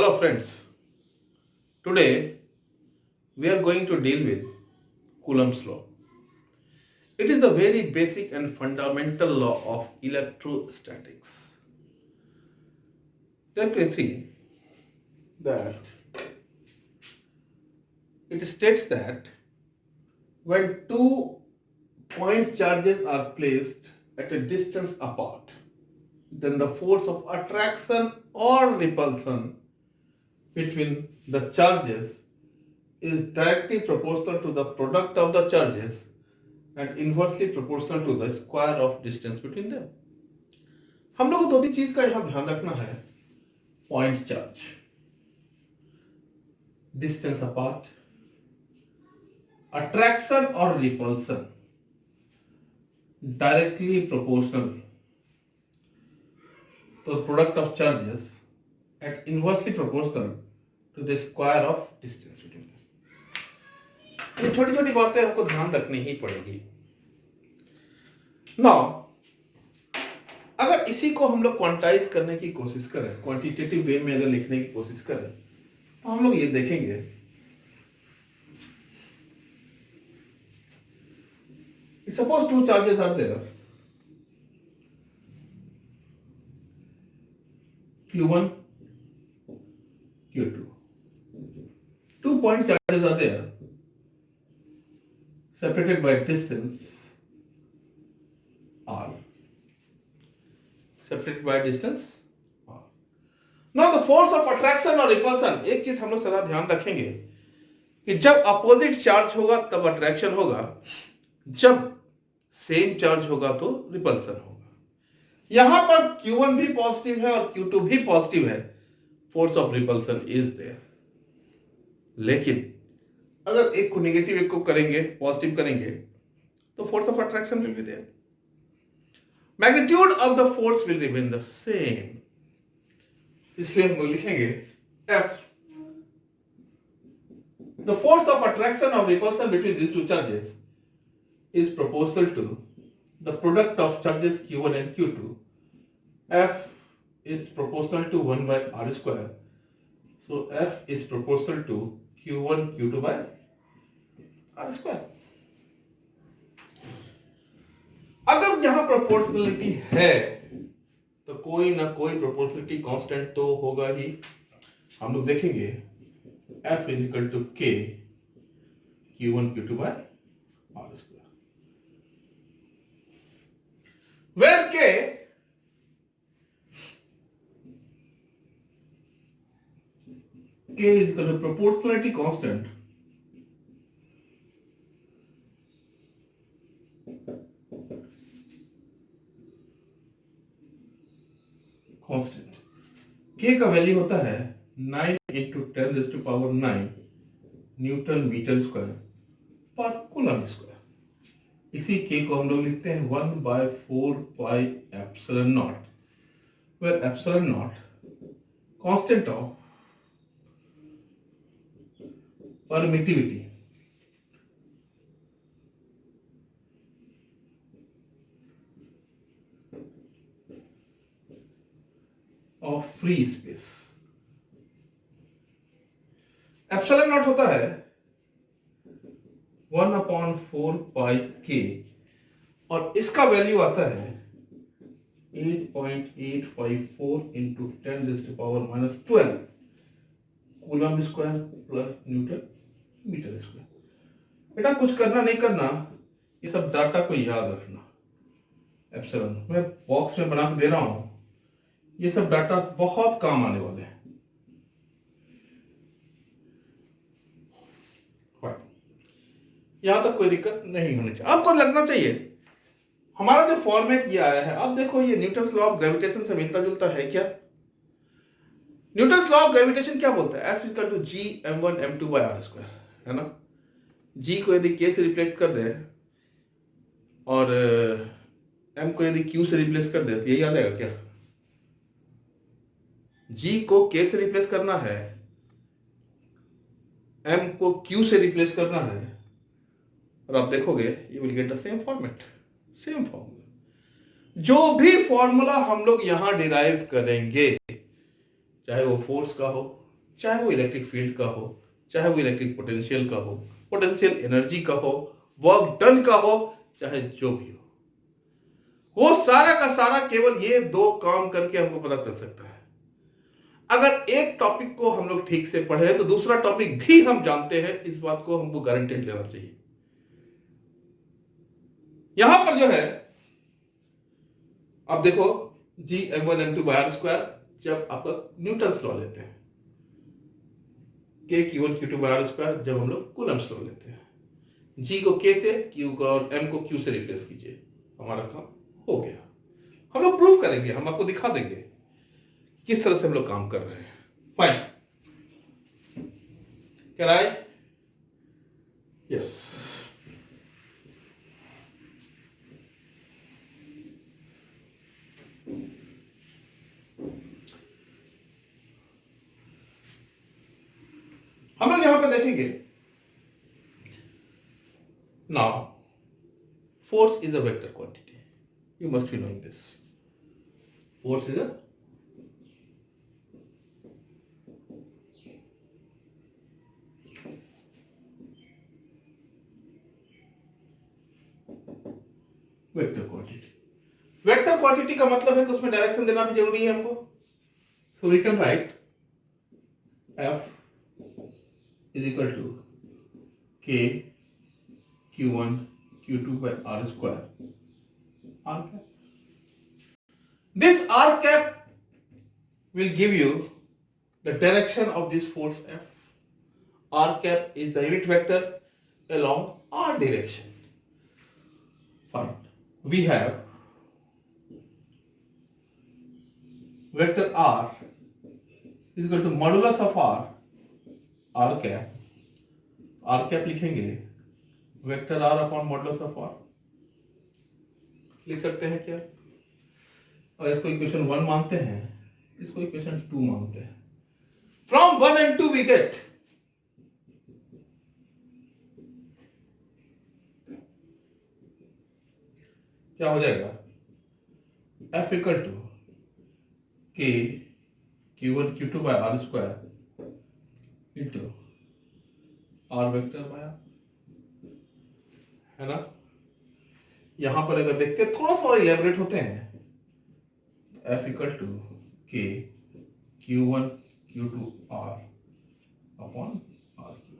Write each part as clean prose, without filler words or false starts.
Hello friends, today we are going to deal with Coulomb's law. It is the very basic and fundamental law of electrostatics. Let me see that it states that when two point charges are placed at a distance apart, then the force of attraction or repulsion between the charges is directly proportional to the product of the charges and inversely proportional to the square of distance between them. हम लोग को दो तीन चीज का यहाँ ध्यान रखना है. Point charge, distance apart, attraction और repulsion directly proportional to the product of charges and inversely proportional to the square of distance between them. ये छोटी छोटी बातें हमको ध्यान रखनी ही पड़ेगी. Now, अगर इसी को हम लोग क्वांटाइज करने की कोशिश करें, क्वांटिटेटिव वे में अगर लिखने की कोशिश करें, तो हम लोग ये देखेंगे suppose two charges are there, Q1, Q2. 2 point charges are there, separated by distance R. Separated by distance R. Now the force of attraction or repulsion, एक चीज हम लोग सदा ध्यान रखेंगे कि जब अपोजिट चार्ज होगा तब अट्रैक्शन होगा, जब सेम चार्ज होगा तो रिपल्सन होगा. यहां पर Q1 भी पॉजिटिव है और Q2 भी पॉजिटिव है, force of repulsion is there. लेकिन अगर एक को नेगेटिव एक को करेंगे, पॉजिटिव करेंगे, तो force of attraction will be there. Magnitude of the force will remain the same. इसलिए हम लिखेंगे F. The force of attraction or repulsion between these two charges is proportional to the product of charges Q1 and Q2. F is proportional to 1 by R square. So F is proportional to Q1 Q2 by R square. अगर यहां proportionality है तो कोई ना कोई proportionality constant तो होगा ही. हम लोग देखेंगे F is equal to K Q1 Q2 by R square, where K is equal to proportionality constant K का वैल्यू होता है 9 into 10 raised to power 9 newton metre square पर कूलम स्क्वायर. इसी K को हम लोग लिखते हैं 1 by 4 pi epsilon naught, where epsilon naught constant of permittivity of free space. Epsilon not होता है 1/4 pi k और इसका वैल्यू आता है 8.854 into 10 raised to power minus 12 coulomb square plus newton metre square. बेटा कुछ करना नहीं करना, ये सब डाटा को याद रखना. एप्सिलॉन मैं बॉक्स में बना के दे रहा हूं, ये सब डाटा बहुत काम आने वाले हैं. यहां तक कोई दिक्कत नहीं होनी चाहिए. आपको लगना चाहिए हमारा जो फॉर्मेट ये आया है, अब देखो ये न्यूटन्स लॉ ऑफ ग्रेविटेशन से मिलता जुलता है क्या? न्यूटन्स लॉ ऑफ ग्रेविटेशन क्या बोलता है? F equal to G m1 m2 by r square, है ना. G को यदि K से रिप्लेस कर दे और M को यदि Q से रिप्लेस कर दे तो यही आ जाएगा क्या? G को K से रिप्लेस करना है, M को Q से रिप्लेस करना है, और आप देखोगे you will get the same format, same formula. जो भी फॉर्मूला हम लोग यहां डिराइव करेंगे, चाहे वो फोर्स का हो, चाहे वो इलेक्ट्रिक फील्ड का हो, चाहे वो इलेक्ट्रिक पोटेंशियल का हो, पोटेंशियल एनर्जी का हो, वर्क डन का हो, चाहे जो भी हो, वो सारा का सारा केवल ये दो काम करके हमको पता चल सकता है। अगर एक टॉपिक को हम लोग ठीक से पढ़े तो दूसरा टॉपिक भी हम जानते हैं, इस बात को हमको गारंटेड लेना चाहिए। यहां पर जो है आप देखो G m1m2/r², जब आपका न्यूटन्स लॉ लेते हैं, K/Q1/Q2/r², जब हम लोग कूलम्ब्स लॉ लेते हैं, G को K से, Q को और M को Q से रिप्लेस कीजिए, हमारा काम हो गया। हम लोग प्रूव करेंगे, हम आपको दिखा देंगे किस तरह से हम लोग काम कर रहे हैं। Fine, can I? यस। हम लोग यहां पे देखेंगे, now force is a vector quantity. You must be knowing this. Force is a vector quantity. Vector quantity का मतलब है कि उसमें डायरेक्शन देना भी जरूरी है हमको। So we can write F is equal to K Q1 Q2/r². R cap. This r cap will give you the direction of this force F. R cap is the unit vector along r direction. Fine. We have vector r is equal to modulus of r cap. R cap लिखेंगे vector r upon modulus of r, लिख सकते हैं क्या? और इसको equation 1 मानते हैं, इसको इक्वेशन 2 मानते हैं। फ्रॉम 1 and 2 वी गेट क्या हो जाएगा? F equal to K Q1 Q2/r² into r vector by r, है ना? यहां पर अगर देखते हैं थोड़ा सा इलेबोरेट होते हैं, F equal to K Q1 Q2r upon r3।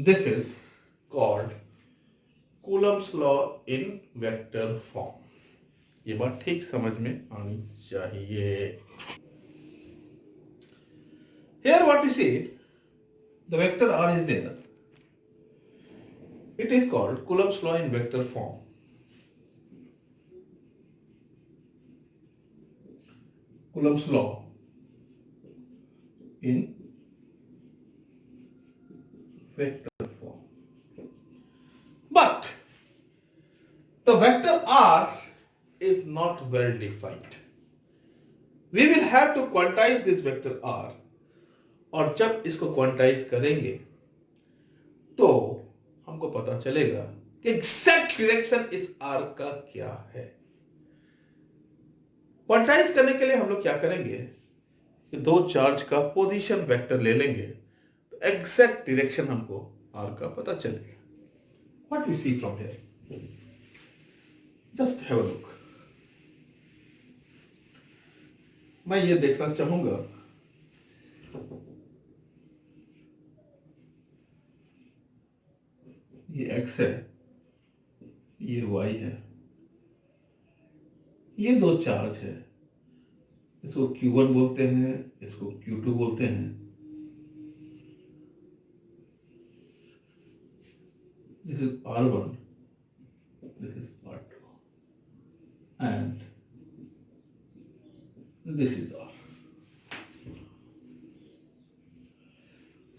This is called Coulomb's law in vector form. ये बात ठीक समझ में आनी चाहिए। Here what we see, the vector r is there. It is called Coulomb's law in vector form. Coulomb's law in vector form. But the vector r is not well defined. We will have to quantize this vector r. और जब इसको quantize करेंगे तो हमको पता चलेगा कि exact direction इस आर का क्या है। क्वांटाइज करने के लिए हम लोग क्या करेंगे कि दो चार्ज का पोजीशन वेक्टर ले लेंगे, तो एग्जैक्ट डायरेक्शन हमको आर का पता चलेगा। What we see from here, just have a look. मैं ये देखना चाहूंगा ये x है, ये y है, ये दो चार्ज है, इसको Q1 बोलते हैं, इसको Q2 बोलते हैं। This is R1, this is R2 and this is R.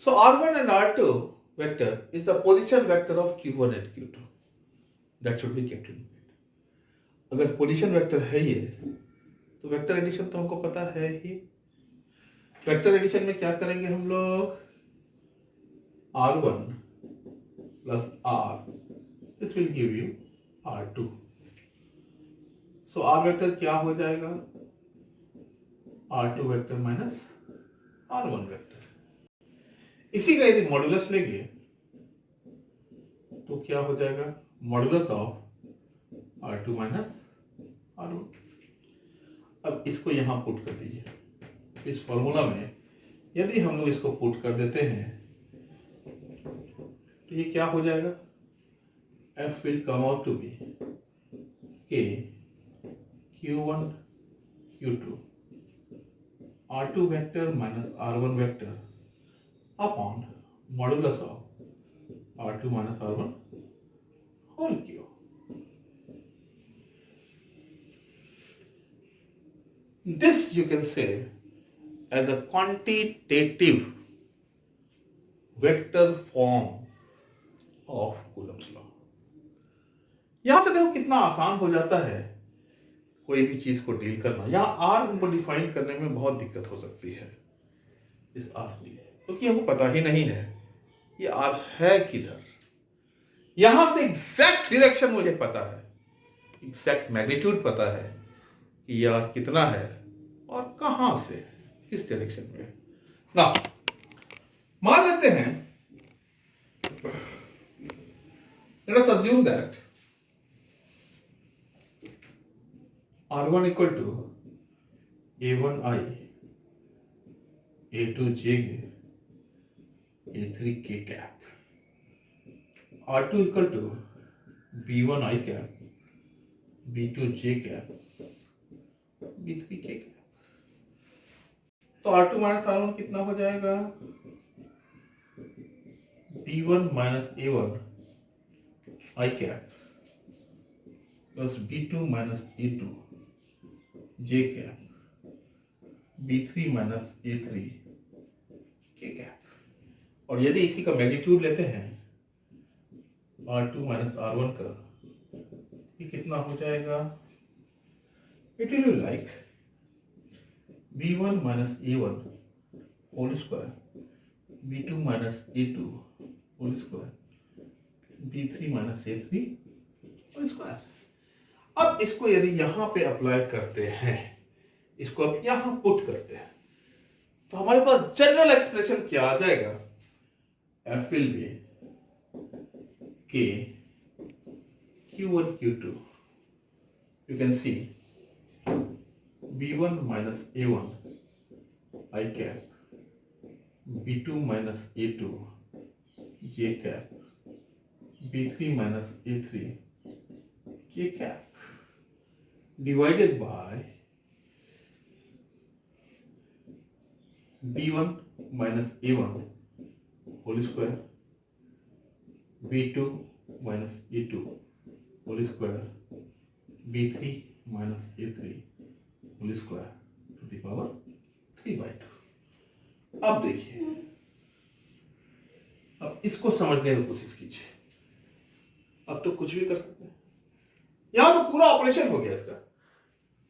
So R1 and R2 vector is the position vector of Q1 and Q2. That should be kept in mind. अगर position vector है ये, तो vector addition तो हमको पता है ही। Vector addition में क्या करेंगे हम लोग? R1 plus R, this will give you R2. So R vector क्या हो जाएगा? R2 vector minus R1 vector. इसी का यदि मॉड्यूलस लेंगे तो क्या हो जाएगा, modulus of R2 minus R1। अब इसको यहां पुट कर दीजिए इस फॉर्मूला में। यदि हम लोग इसको पुट कर देते हैं तो ये क्या हो जाएगा, F will come out to be K Q1 Q2 R2 vector minus R1 vector upon modulus of R2 minus R1 whole cube. This you can say as a quantitative vector form of Coulomb's law. यहां से देखो कितना आसान हो जाता है कोई भी चीज को डील करना। यहाँ आर को डिफाइन करने में बहुत दिक्कत हो सकती है इस आर की, क्योंकि हमको पता ही नहीं है ये आर है किधर। यहां से एग्जैक्ट डायरेक्शन मुझे पता है, एग्जैक्ट मैग्नीट्यूड पता है कि ये आर कितना है और कहां से किस डायरेक्शन में। ना मान लेते हैं, let us assume that R1 equal to A1I, A2J, A3 K cap, R2 equal to B1I cap, B2J cap, B3 K cap। तो R2 माइनस R1 कितना हो जाएगा, B1 minus A1 I cap plus B2 minus A2 J cap, B3 minus A3 K cap। और यदि इसी का magnitude लेते हैं R2 माइनस R1 का, ये कितना हो जाएगा, it will be like B1 minus A1 whole square, B2 minus A2 whole square, B3 minus A3 whole square. अब इसको यदि यहां पे अप्लाई करते हैं, इसको अब यहां पुट करते हैं, तो हमारे पास जनरल एक्सप्रेशन क्या आ जाएगा, F will be K Q1 Q2, you can see B1 minus A1 I cap, B2 minus A2 J cap, B3 minus A3 K cap divided by B1 minus A1 whole square, B2 minus A2 whole square, B3 minus A3 whole square to the power 3/2। अब देखिए, अब इसको समझने की कोशिश कीजिए। अब तो कुछ भी कर सकते हैं, यहां तो पूरा ऑपरेशन हो गया, इसका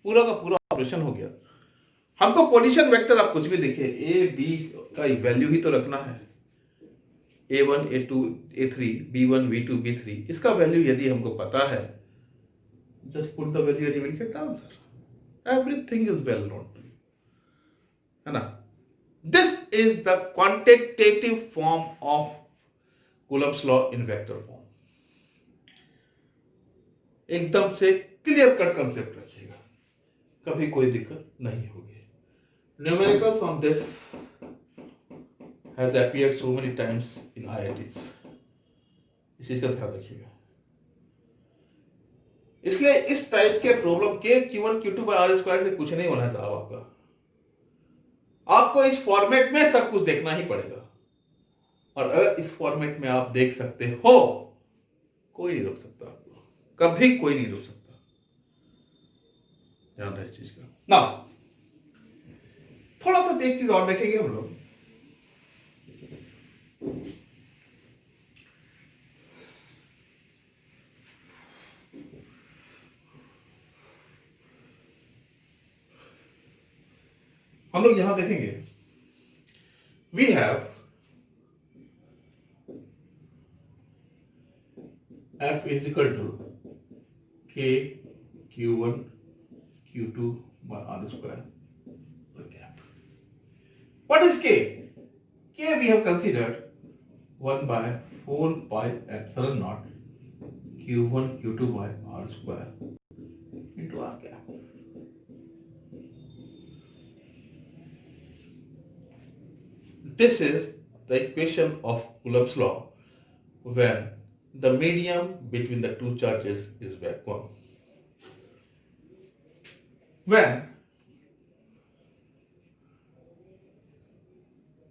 पूरा का पूरा ऑपरेशन हो गया। हमको पोजीशन वेक्टर आप कुछ भी देखिए, ए बी का वैल्यू ही तो रखना है, A1 A2 A3 B1 B2 B3, इसका वैल्यू यदि हमको पता है, just put the value and you will get the answer. Everything is well known, है ना। This is the quantitative form of Coulomb's law in vector form. एकदम से clear cut concept रखिएगा, कभी कोई दिक्कत नहीं होगी। Numericals on this has appeared so many times in IITs, इस चीज का ध्यान रखिएगा। इसलिए इस टाइप के प्रॉब्लम के Q1 Q2 by R square से कुछ नहीं होना है साहब आपका। आपको इस फॉर्मेट में सब कुछ देखना ही पड़ेगा, और अगर इस फॉर्मेट में आप देख सकते हो, कोई नहीं रोक सकता आपको, कभी कोई नहीं रोक सकता। ध्यान रहे इस चीज का। ना थोड़ा सा एक चीज और देखेंगे हम लोग। हम लोग यहां देखेंगे, we have F is equal to K Q1 Q2 by R square। Okay. What is K? K we have considered 1 by 4 pi epsilon naught Q1 Q2 by R square into R cap. This is the equation of Coulomb's law when the medium between the two charges is vacuum. When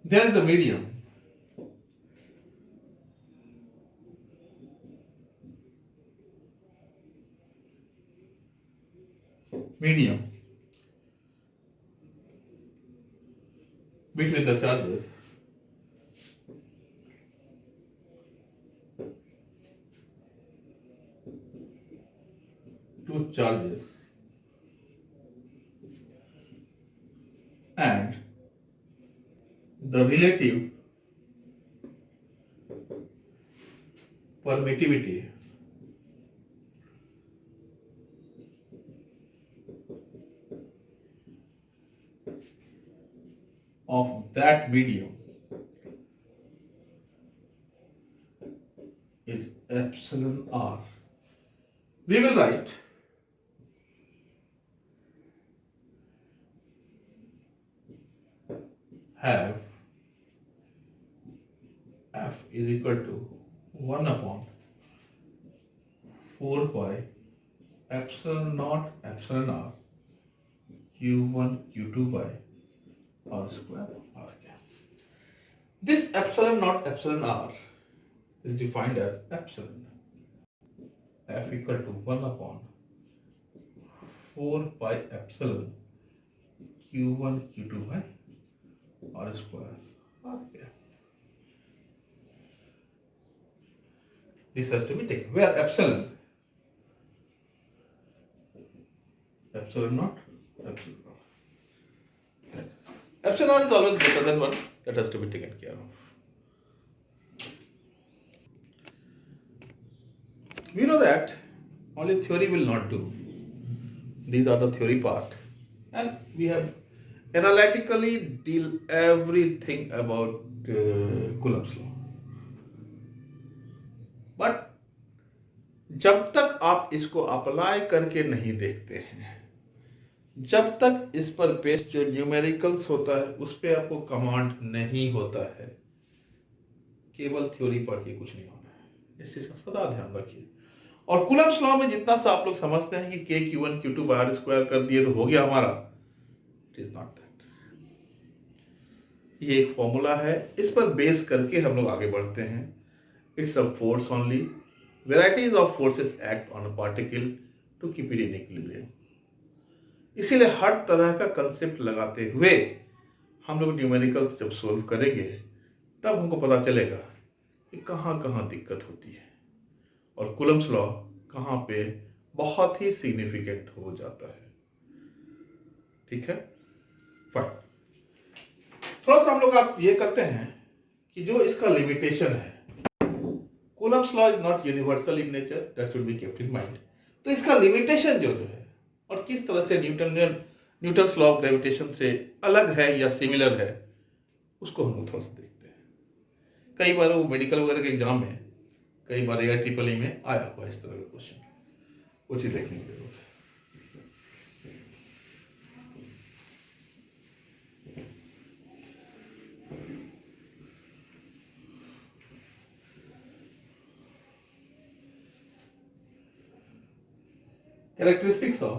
there is a medium, between the charges, two charges, and the relative permittivity of that medium is epsilon r. We will write have f is equal to 1 upon 4 pi epsilon naught epsilon r q1 q2 by r square r cap. This epsilon naught epsilon r is defined as epsilon f equal to 1 upon 4 pi epsilon q1 q2 by r square r cap. This has to be taken. Where epsilon naught, epsilon naught. Epsilon is always greater than 1. That has to be taken care of. We know that only theory will not do. These are the theory part. And we have analytically deal everything about Coulomb's law. But जब तक आप इसको apply करके नहीं देखते हैं, जब तक इस पर बेस्ड जो न्यूमेरिकल्स होता है उस पर आपको कमांड नहीं होता है, केवल थ्योरी पढ़ के कुछ नहीं होना है। इस चीज का सदा ध्यान रखिए। और कूलम्ब्स लॉ में जितना सा आप लोग समझते हैं कि के Q1 Q2 bye R square कर दिए तो हो गया हमारा, इट इज नॉट दैट। ये एक फॉर्मूला है, इस पर बेस करके हम लोग आगे बढ़ते हैं। It's a force only. Varieties of forces act on a particle to keep it in equilibrium. इसीलिए हर तरह का कंसेप्ट लगाते हुए हम लोग न्यूमेरिकल्स जब सोल्व करेंगे तब हमको पता चलेगा कि कहाँ कहाँ दिक्कत होती है और कूलम्ब्स लॉ कहाँ पे बहुत ही सिग्निफिकेंट हो जाता है। ठीक है, फाइन। थोड़ा सा हम लोग आप ये करते हैं कि जो इसका लिमिटेशन है, Coulomb's law is not universal in nature, that should be kept in mind. तो इसका लिमिटेशन जो है और किस तरह से न्यूटन्स लॉ ऑफ ग्रेविटेशन से अलग है या सिमिलर है, उसको हम थोड़ा सा देखते हैं। कई बार वो मेडिकल वगैरह के एग्जाम में, कई बार AIEEE में आया हुआ इस तरह का क्वेश्चन, वो चीज देखने की जरूरत है। Characteristics of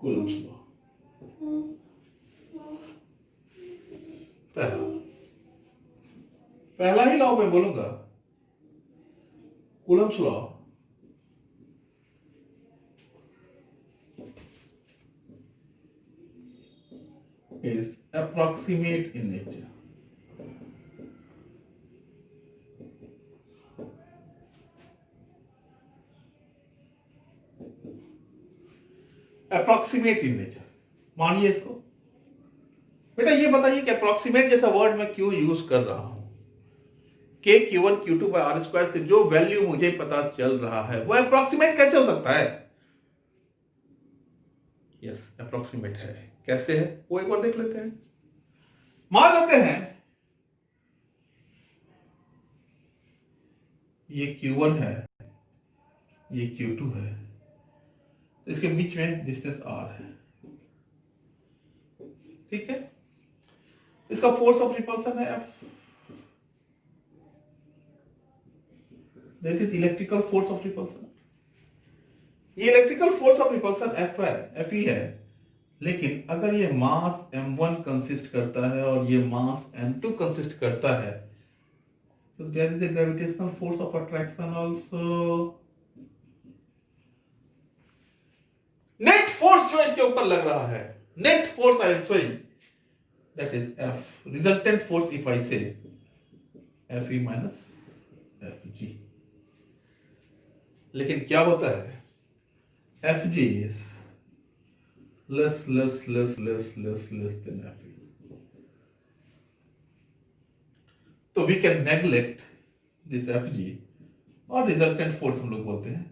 Coulomb's law। पहला ही लॉ मैं बोलूंगा, Coulomb's law is approximate in nature. Approximate in nature, मानिए इसको। बेटा ये बताइए कि अप्रोक्सीमेट जैसा वर्ड मैं क्यों यूज कर रहा हूं। के Q1 Q2 bye are square से जो वैल्यू मुझे पता चल रहा है वो अप्रोक्सीमेट कैसे हो सकता है? यस, अप्रोक्सीमेट है। कैसे है वो एक बार देख लेते हैं। मान लेते हैं ये Q1 है, ये Q2 है, तो इसके बीच में डिस्टेंस R है, ठीक है। इसका फोर्स ऑफ रिपल्सन है F, that is electrical force of repulsion. ये electrical force of repulsion F है, Fe है। लेकिन अगर ये मास m1 कंसिस्ट करता है और ये मास m2 कंसिस्ट करता है, तो there is a gravitational force of attraction also. Net force जो इसके ऊपर लग रहा है, net force I am showing, that is F, resultant force if I say Fe minus Fg। लेकिन क्या होता है, Fg is less than Fe. तो we can neglect this Fg और रिजल्टेंट फोर्स हम लोग बोलते हैं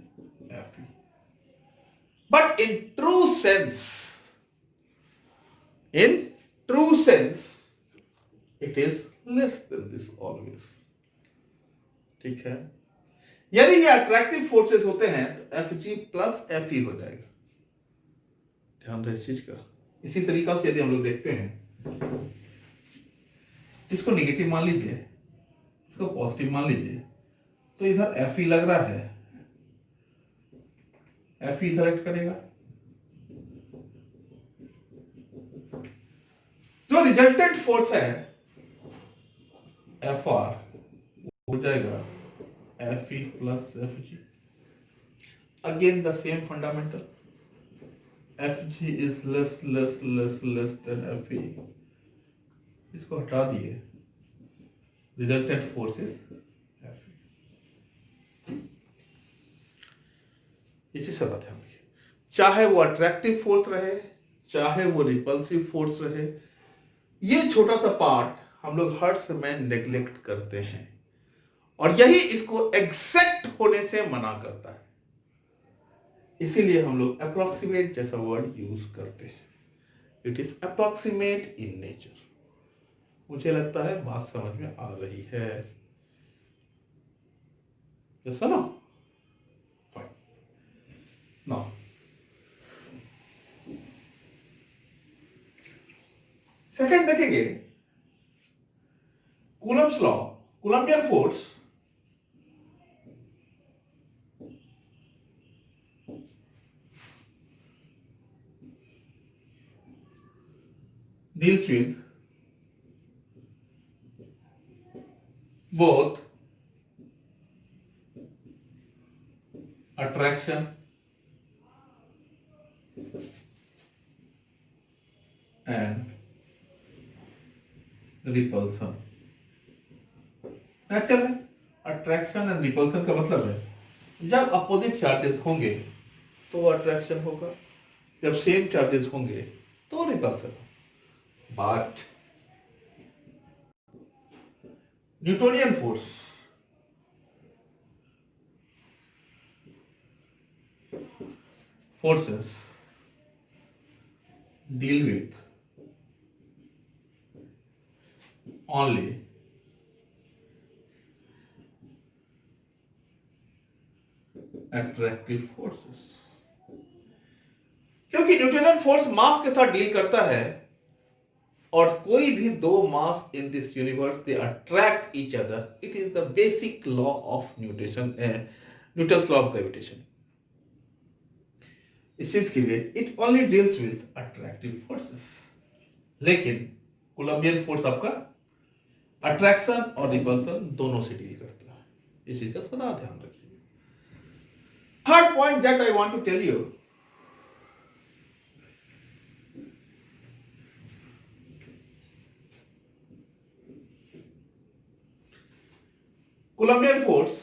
Fe. But in true sense, it is less than this always. ठीक है। यदि ये अट्रैक्टिव फोर्सेस होते हैं तो Fg प्लस Fe हो जाएगा। ध्यान रहे इस चीज का। इसी तरीका से यदि हम लोग देखते हैं, इसको निगेटिव मान लीजिए, इसको पॉजिटिव मान लीजिए, तो इधर Fe लग रहा है, Fe इधर एक्ट करेगा, जो रिजल्टेंट फोर्स है Fr हो जाएगा Fe plus Fg। Again the same fundamental, Fg is less than Fe। इसको हटा दिए, रिजल्टेंट फोर्स इज Fe। इसी से बात है, चाहे वो अट्रैक्टिव फोर्स रहे, चाहे वो रिपल्सिव फोर्स रहे, ये छोटा सा पार्ट हम लोग हर समय नेग्लेक्ट करते हैं और यही इसको एग्जैक्ट होने से मना करता है। इसीलिए हम लोग अप्रोक्सीमेट जैसा वर्ड यूज करते हैं। It is approximate in nature. मुझे लगता है बात समझ में आ रही है। जैसा ना, फाइन। नाउ सेकेंड देखेंगे, Coulomb's law, Coulombian force deals with both attraction and repulsion। Natural है, अट्रैक्शन एंड रिपल्सन का मतलब है जब अपोजिट चार्जेस होंगे तो अट्रैक्शन होगा, जब सेम चार्जेस होंगे तो repulsion. But Newtonian force forces deal with only attractive forces। क्योंकि न्यूटोनियन फोर्स मास के साथ डील करता है और कोई भी दो mass in this universe they attract each other. It is the basic law of Newton's law of gravitation. इस चीज के लिए it only deals with attractive forces, लेकिन कूलम्बियन फोर्स आपका अट्रैक्शन और रिपल्सन दोनों से डील करता है। इस चीज का सदा ध्यान रखिए। Third point that I want to tell you, Colombian force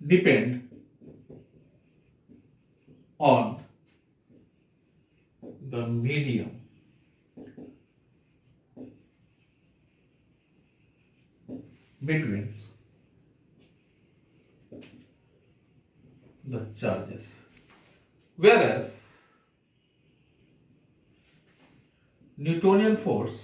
depend on the medium between the charges, whereas Newtonian force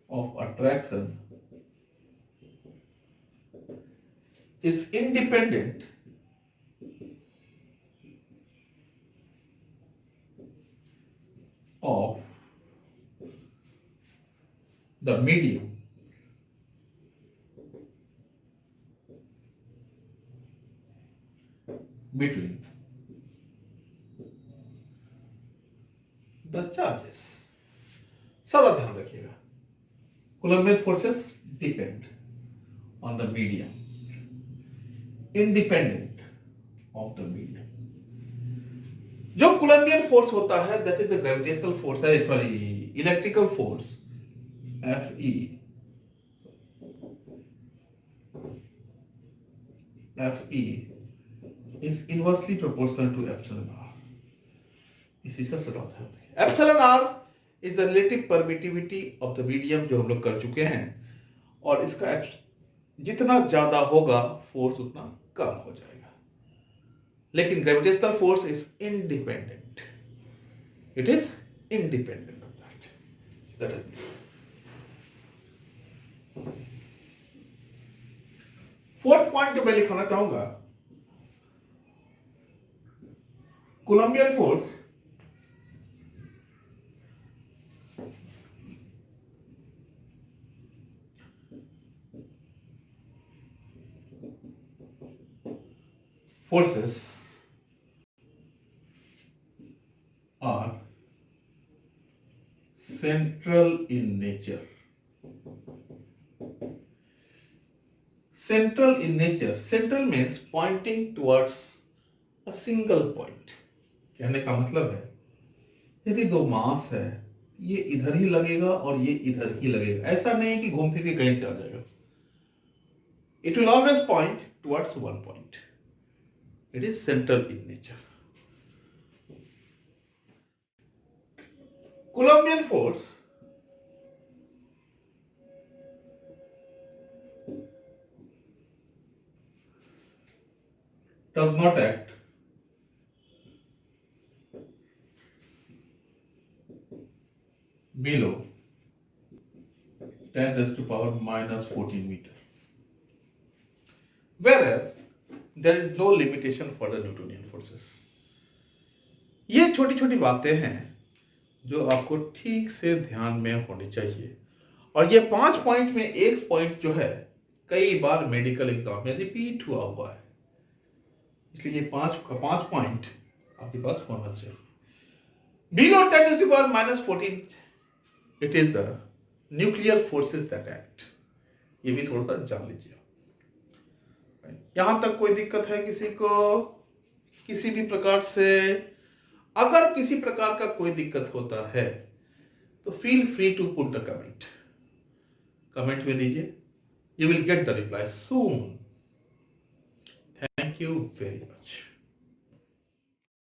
of attraction is independent of the medium between the charges. सारा ध्यान रखिएगा, Coulombian forces depend on the medium, independent of the medium. जो Coulombian force होता है, that is the gravitational force, sorry, electrical force, Fe is inversely proportional to epsilon r. इस चीज का सदा ध्यान रखिए. Epsilon r is the relative permittivity of the medium, जो हम लोग कर चुके हैं, और इसका जितना ज्यादा होगा फोर्स उतना कम हो जाएगा. लेकिन gravitational force is independent, it is independent of that is. Fourth point जो मैं लिखाना चाहूंगा, Coulombian force forces are central in nature. Central in nature. Central means pointing towards a single point. कहने का मतलब है, यदि दो मास है, ये इधर ही लगेगा और ये इधर ही लगेगा. ऐसा नहीं है कि घूम फिर के कहीं चला जाएगा. It will always point towards one point. It is central in nature. Coulombian force does not act below 10 raised to power minus 14 meter, whereas there is no limitation for the Newtonian forces. ये छोटी छोटी बातें हैं जो आपको ठीक से ध्यान में होनी चाहिए, और ये 5 पॉइंट में एक पॉइंट जो है कई बार मेडिकल एग्जाम में रिपीट हुआ है, इसलिए ये 5 पॉइंट आपके पास होना चाहिए. Below 10 to the power minus 14, it is the nuclear forces that act. ये भी थोड़ा सा जान लीजिए. यहां तक कोई दिक्कत है किसी को, किसी भी प्रकार से? अगर किसी प्रकार का कोई दिक्कत होता है तो feel free to put the comment में दीजिए. You will get the reply soon. Thank you very much.